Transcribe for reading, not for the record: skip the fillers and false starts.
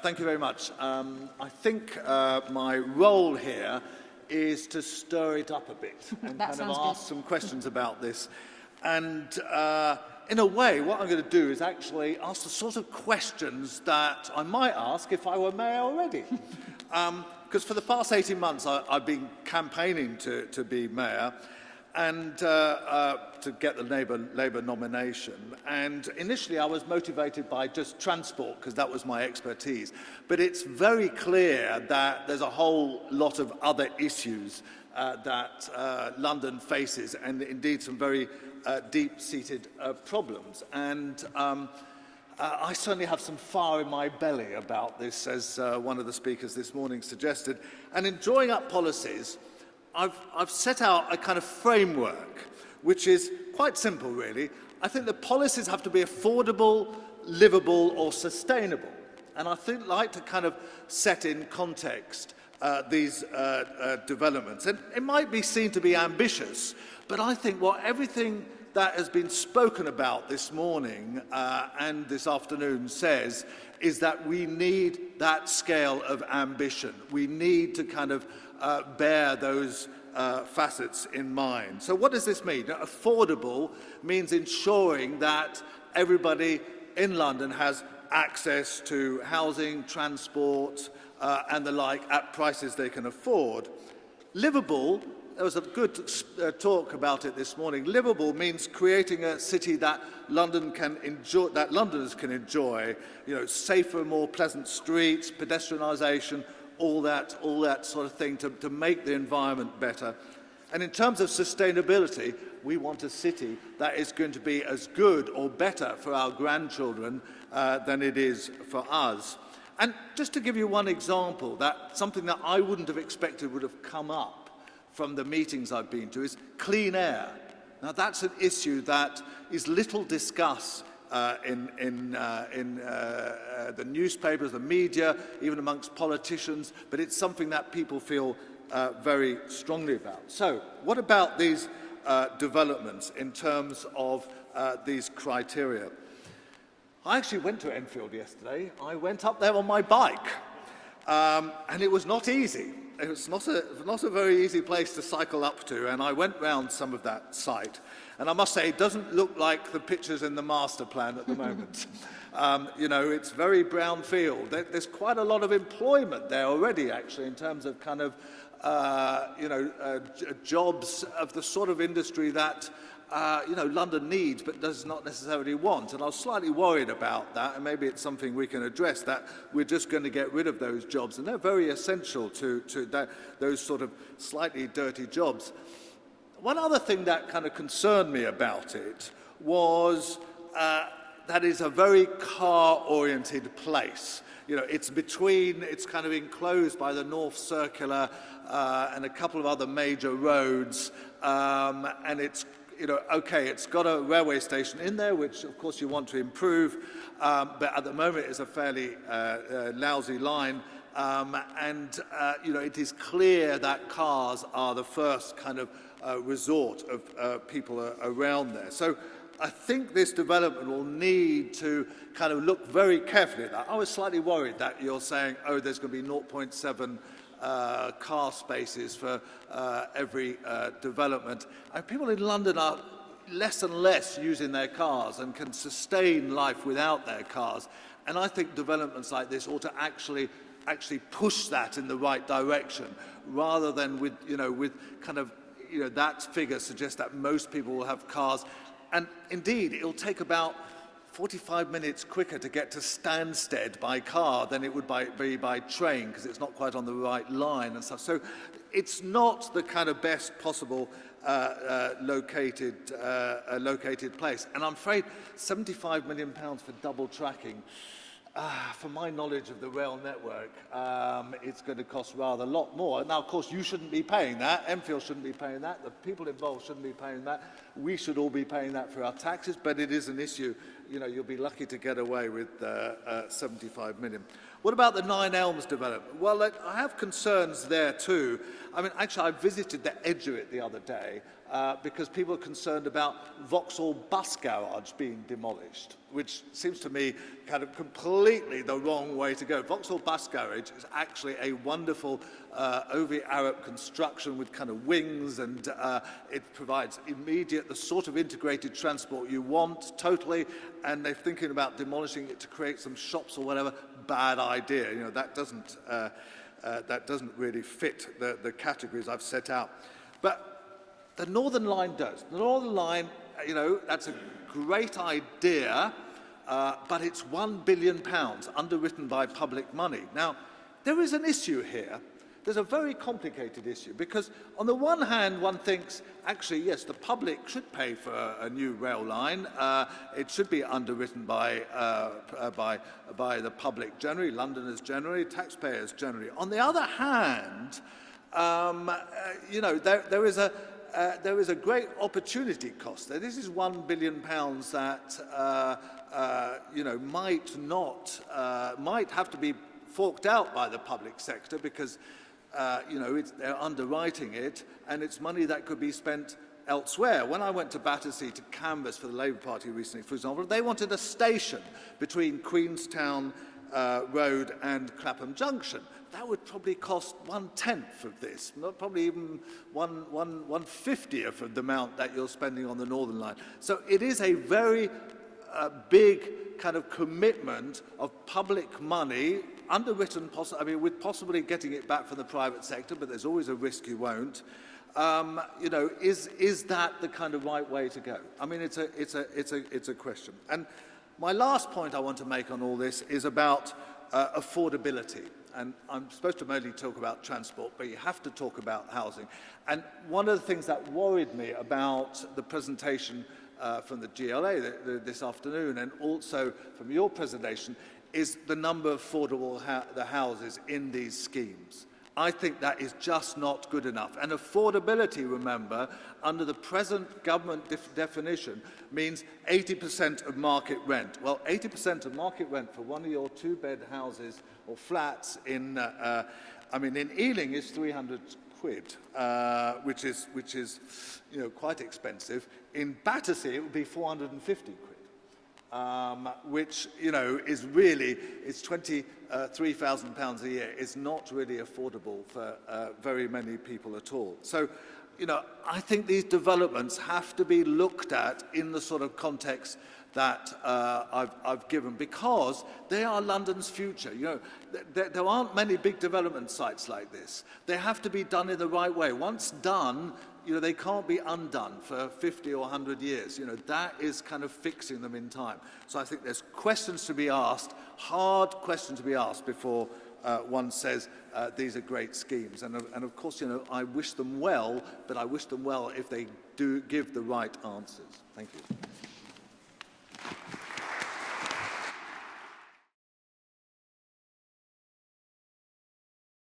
Thank you very much. I think my role here is to stir it up a bit and kind of ask some questions about this. And in a way, what I'm going to do is actually ask the sort of questions that I might ask if I were mayor already. Because for the past 18 months, I've been campaigning to be mayor and to get the Labour nomination. And initially, I was motivated by just transport, because that was my expertise. But it's very clear that there's a whole lot of other issues that London faces, and indeed some very deep-seated problems. And I certainly have some fire in my belly about this, as one of the speakers this morning suggested. And in drawing up policies, I've set out a kind of framework, which is quite simple, really. I think the policies have to be affordable, livable, or sustainable. And I like to kind of set in context these developments. And it might be seen to be ambitious, but I think everything that has been spoken about this morning and this afternoon says is that we need that scale of ambition. We need to kind of bear those facets in mind. So what does this mean? Now, affordable means ensuring that everybody in London has access to housing, transport, and the like at prices they can afford. Livable, there was a good talk about it this morning. Livable means creating a city that London can enjoy, that Londoners can enjoy. You know, safer, more pleasant streets, pedestrianisation, all that sort of thing to make the environment better. And in terms of sustainability, we want a city that is going to be as good or better for our grandchildren than it is for us. And just to give you one example, something that I wouldn't have expected would have come up from the meetings I've been to is clean air. Now that's an issue that is little discussed in the newspapers, the media, even amongst politicians, but it's something that people feel very strongly about. So what about these developments in terms of these criteria? I actually went to Enfield yesterday. I went up there on my bike, and it was not easy. It was not a very easy place to cycle up to, and I went round some of that site. And I must say, it doesn't look like the pictures in the master plan at the moment. You know, it's very brownfield. There's quite a lot of employment there already, actually, in terms of kind of, jobs of the sort of industry that, London needs but does not necessarily want. And I was slightly worried about that, and maybe it's something we can address, that we're just going to get rid of those jobs. And they're very essential to those sort of slightly dirty jobs. One other thing that kind of concerned me about it was that it's a very car-oriented place. You know, it's kind of enclosed by the North Circular and a couple of other major roads, and it's, it's got a railway station in there, which of course you want to improve, but at the moment it's a fairly lousy line. It is clear that cars are the first kind of resort of people around there. So I think this development will need to kind of look very carefully at that. I was slightly worried that you're saying, there's going to be 0.7 car spaces for every development. And people in London are less and less using their cars and can sustain life without their cars. And I think developments like this ought to actually push that in the right direction, rather than with that figure suggests that most people will have cars. And indeed, it'll take about 45 minutes quicker to get to Stansted by car than it would be by train, because it's not quite on the right line and stuff. So it's not the kind of best possible located place. And I'm afraid £75 million for double tracking, from my knowledge of the rail network, it's going to cost rather a lot more. Now, of course, you shouldn't be paying that. Enfield shouldn't be paying that. The people involved shouldn't be paying that. We should all be paying that for our taxes, but it is an issue you'll be lucky to get away with 75 million. What about the 9 Elms development? Well, I have concerns there too. I mean, actually, I visited the edge of it the other day because people are concerned about Vauxhall bus garage being demolished, which seems to me kind of completely the wrong way to go. Vauxhall bus garage is actually a wonderful Arab construction with kind of wings, and it provides the sort of integrated transport you want totally, and they're thinking about demolishing it to create some shops or whatever. Bad idea. That doesn't really fit the categories I've set out. But the Northern Line does. The Northern Line, that's a great idea, but it's £1 billion underwritten by public money. Now, there is an issue here. There's a very complicated issue because on the one hand, one thinks, actually, yes, the public should pay for a new rail line. It should be underwritten by the public generally, Londoners generally, taxpayers generally. On the other hand, there is a great opportunity cost there. This is £1 billion that might have to be forked out by the public sector because they're underwriting it, and it's money that could be spent elsewhere. When I went to Battersea to canvass for the Labour Party recently, for example, they wanted a station between Queenstown Road and Clapham Junction. That would probably cost 1/10 of this, not probably even 1/50th of the amount that you're spending on the Northern Line. So it is a very big kind of commitment of public money, underwritten, with possibly getting it back from the private sector, but there's always a risk you won't. Is that the kind of right way to go? I mean, it's a question. And my last point I want to make on all this is about affordability. And I'm supposed to mainly talk about transport, but you have to talk about housing. And one of the things that worried me about the presentation from the GLA this afternoon, and also from your presentation, is the number of affordable houses in these schemes. I think that is just not good enough. And affordability, remember, under the present government definition, means 80% of market rent. Well, 80% of market rent for one of your two-bed houses or flats in Ealing is 300 quid, which is quite expensive. In Battersea, it would be 450 quid. Which, is really, it's £23,000 a year. It's not really affordable for very many people at all. So, I think these developments have to be looked at in the sort of context that I've given, because they are London's future. There aren't many big development sites like this. They have to be done in the right way. Once done, they can't be undone for 50 or 100 years. That is kind of fixing them in time. So I think there's questions to be asked, hard questions to be asked before one says these are great schemes. And of course, I wish them well, but I wish them well if they do give the right answers. Thank you.